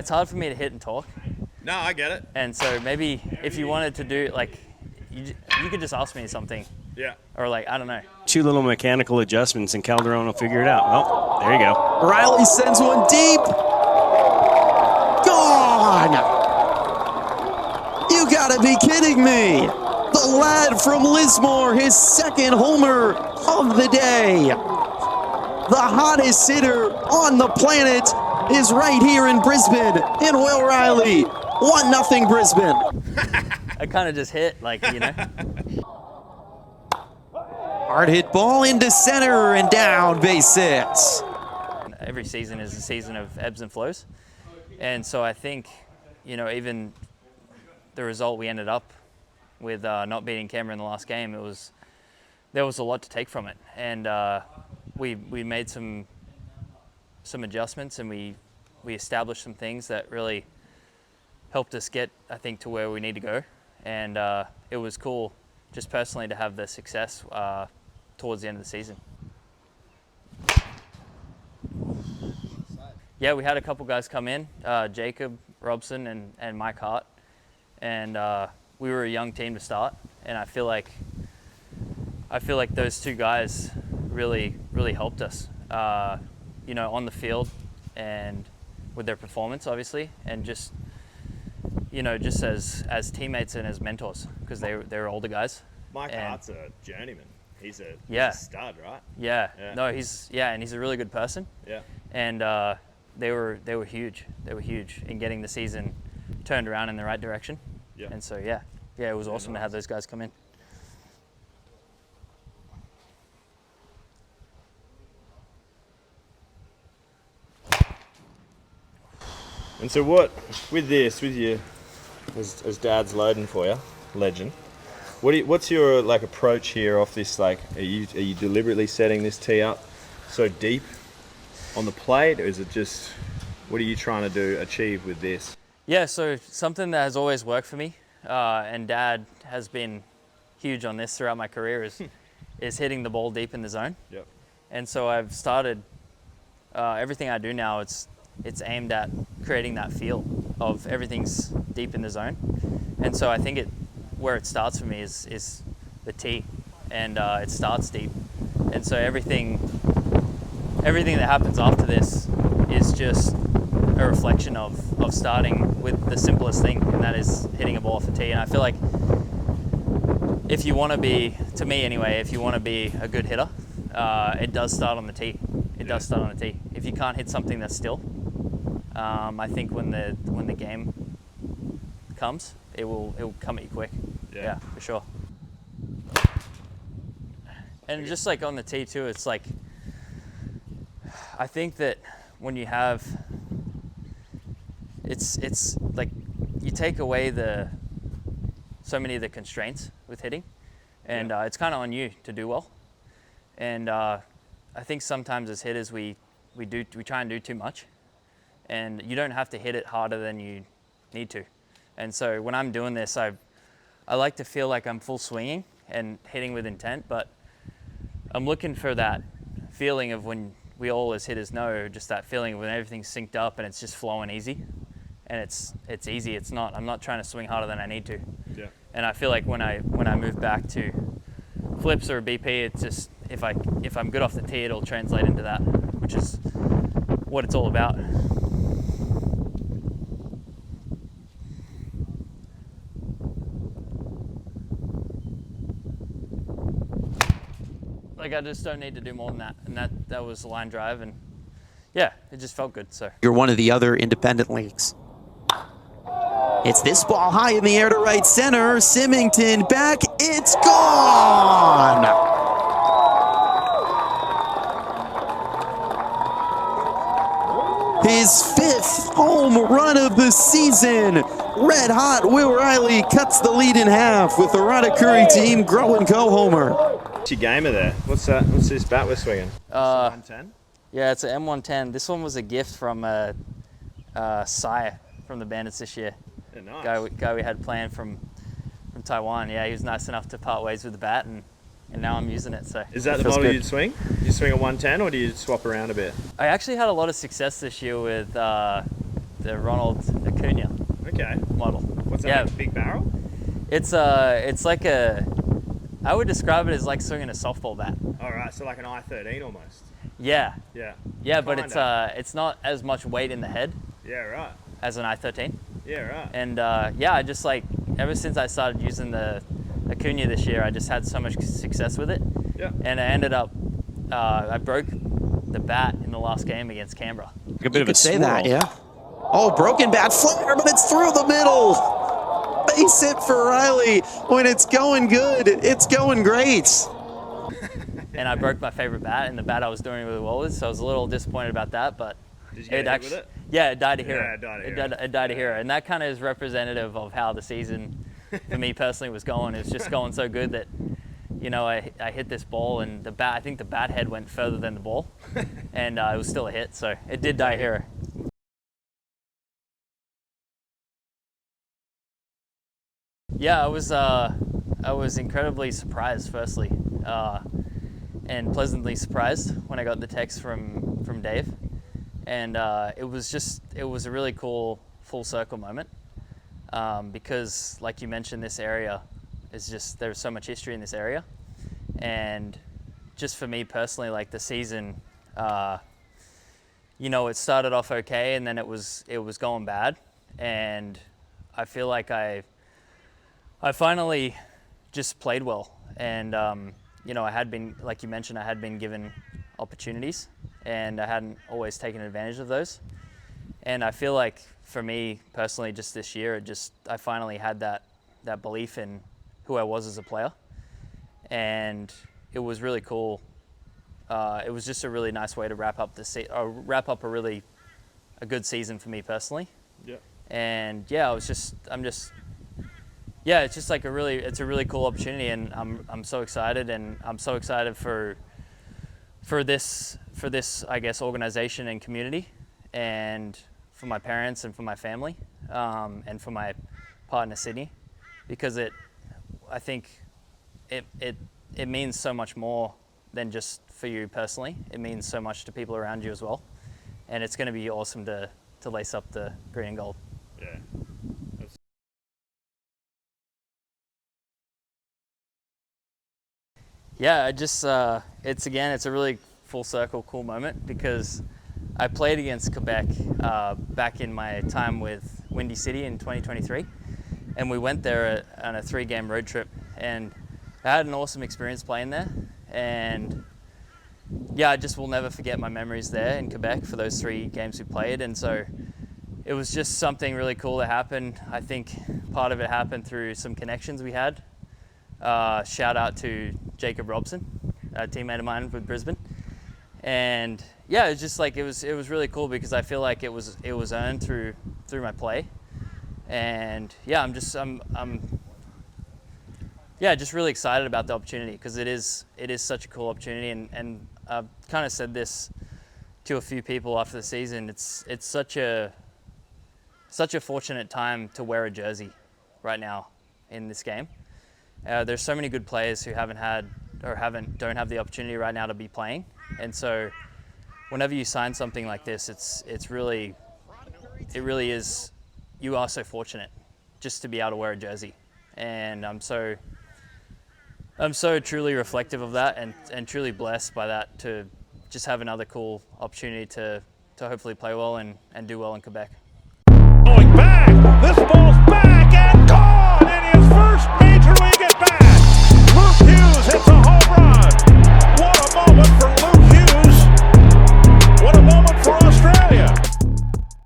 it's hard for me to hit and talk. No, I get it. And so maybe if you wanted to do, like, you could just ask me something. Yeah. Or, like, I don't know. 2 little mechanical adjustments and Calderon will figure it out. Oh, there you go. Riley sends one deep. Gone! You gotta be kidding me! The lad from Lismore, his second homer of the day. The hottest hitter on the planet is right here in Brisbane, in Will Riley. 1-0 Brisbane. I kind of just hit, like, you know. Hard hit ball into center and down, base hit. Every season is a season of ebbs and flows. And so I think, you know, even the result we ended up with not beating Canberra in the last game, there was a lot to take from it. And we made some adjustments, and we established some things that really helped us get, I think, to where we need to go. And it was cool just personally to have the success towards the end of the season. Yeah, we had a couple guys come in, Jacob Robson and Mike Hart, and we were a young team to start, and I feel like those two guys really helped us, you know, on the field and with their performance, obviously, and just, you know, just as teammates and as mentors, because they're older guys. Mike Hart's a journeyman. He's a stud, right? Yeah. No, he's and he's a really good person. Yeah. And they were huge. They were huge in getting the season turned around in the right direction. Yeah. And so it was awesome to have those guys come in. And so what, with you, as Dad's loading for you, legend, what's your, like, approach here off this? Like, are you deliberately setting this tee up so deep on the plate, or is it just, what are you trying to achieve with this? Yeah, so something that has always worked for me, and Dad has been huge on this throughout my career, is hitting the ball deep in the zone. Yep. And so I've started, everything I do now, it's aimed at creating that feel of everything's deep in the zone. And so I think where it starts for me is the tee, and it starts deep. And so everything that happens after this is just a reflection of starting with the simplest thing, and that is hitting a ball off the tee. And I feel like if you want to be, to me anyway, if you want to be a good hitter, it does start on the tee. It does start on the tee. If you can't hit something that's still, I think when the game comes, it will come at you quick. Yeah, for sure. And just like on the tee too, it's like, I think that when you have, it's like you take away so many of the constraints with hitting, and it's kind of on you to do well. And I think sometimes as hitters we try and do too much, and you don't have to hit it harder than you need to. And so when I'm doing this, I like to feel like I'm full swinging and hitting with intent, but I'm looking for that feeling of when we all as hitters know, just that feeling of when everything's synced up and it's just flowing easy. And it's easy. I'm not trying to swing harder than I need to. Yeah. And I feel like when I move back to flips or a BP, it's just, if I'm good off the tee, it'll translate into that, which is what it's all about. Like, I just don't need to do more than that. And that was the line drive, and yeah, it just felt good. So You're one of the other independent leagues. It's this ball high in the air to right center. Symington back. It's gone. His 5th home run of the season. Red hot Will Riley cuts the lead in half with the Rodda-Curry team grow and go homer. What's your gamer there? What's that? What's this bat we're swinging? 110? Yeah, it's an M110. This one was a gift from Sai from the Bandits this year. Yeah, nice. Guy we had planned from Taiwan. Yeah, he was nice enough to part ways with the bat, and now I'm using it. So is that the model you'd swing? Do you swing a 110, or do you swap around a bit? I actually had a lot of success this year with the Ronald Acuna Okay. model. What's that? Yeah. Like a big barrel? It's like I would describe it as like swinging a softball bat. All right. So like an I-13 almost. Yeah. Yeah. Yeah, but Kinda. it's not as much weight in the head Yeah. Right. as an I-13. Yeah. Right. And yeah, I just like, ever since I started using the Acuna this year, I just had so much success with it. Yeah. And I ended up, I broke the bat in the last game against Canberra. Like a bit You of a could say swirl. that, yeah. Oh, broken bat flare, but it's through the middle. Base hit for Riley. When it's going good, it's going great. And I broke my favorite bat, and the bat I was doing really well with, so I was a little disappointed about that, but Did you get a hit with it? yeah, it died a hero. Yeah, it died a hero. It died a hero, and that kind of is representative of how the season, for me personally, was going. It's just going so good that, you know, I hit this ball, and I think the bat head went further than the ball, and it was still a hit, so it did die a hero. Yeah, I was incredibly surprised, firstly, and pleasantly surprised when I got the text from Dave, and it was a really cool full circle moment, because, like you mentioned, this area is just, there's so much history in this area, and just for me personally, like the season, you know, it started off okay, and then it was going bad, and I feel like I finally just played well, and you know, I had been, like you mentioned, I had been given opportunities, and I hadn't always taken advantage of those. And I feel like for me personally, just this year, I finally had that belief in who I was as a player, and it was really cool. It was just a really nice way to wrap up a good season for me personally. Yeah. And yeah, yeah, it's just like it's a really cool opportunity, and I'm so excited, and I'm so excited for this I guess organization and community, and for my parents and for my family, and for my partner Sydney, because I think it means so much more than just for you personally. It means so much to people around you as well, and it's going to be awesome to lace up the green and gold. Yeah. Yeah, it's a really full circle cool moment, because I played against Quebec back in my time with Windy City in 2023, and we went there on a 3-game road trip, and I had an awesome experience playing there, and yeah, I just will never forget my memories there in Quebec for those 3 games we played. And so it was just something really cool that happened. I think part of it happened through some connections we had. Shout out to Jacob Robson, a teammate of mine with Brisbane. And yeah, it's just like, it was really cool, because I feel like it was earned through my play. And yeah, I'm just really excited about the opportunity, because it is such a cool opportunity, and I've kind of said this to a few people after the season. It's such a fortunate time to wear a jersey right now in this game. There's so many good players who don't have the opportunity right now to be playing, and so whenever you sign something like this, it really is, you are so fortunate just to be able to wear a jersey, and I'm so truly reflective of that, and truly blessed by that, to just have another cool opportunity to hopefully play well and do well in Quebec.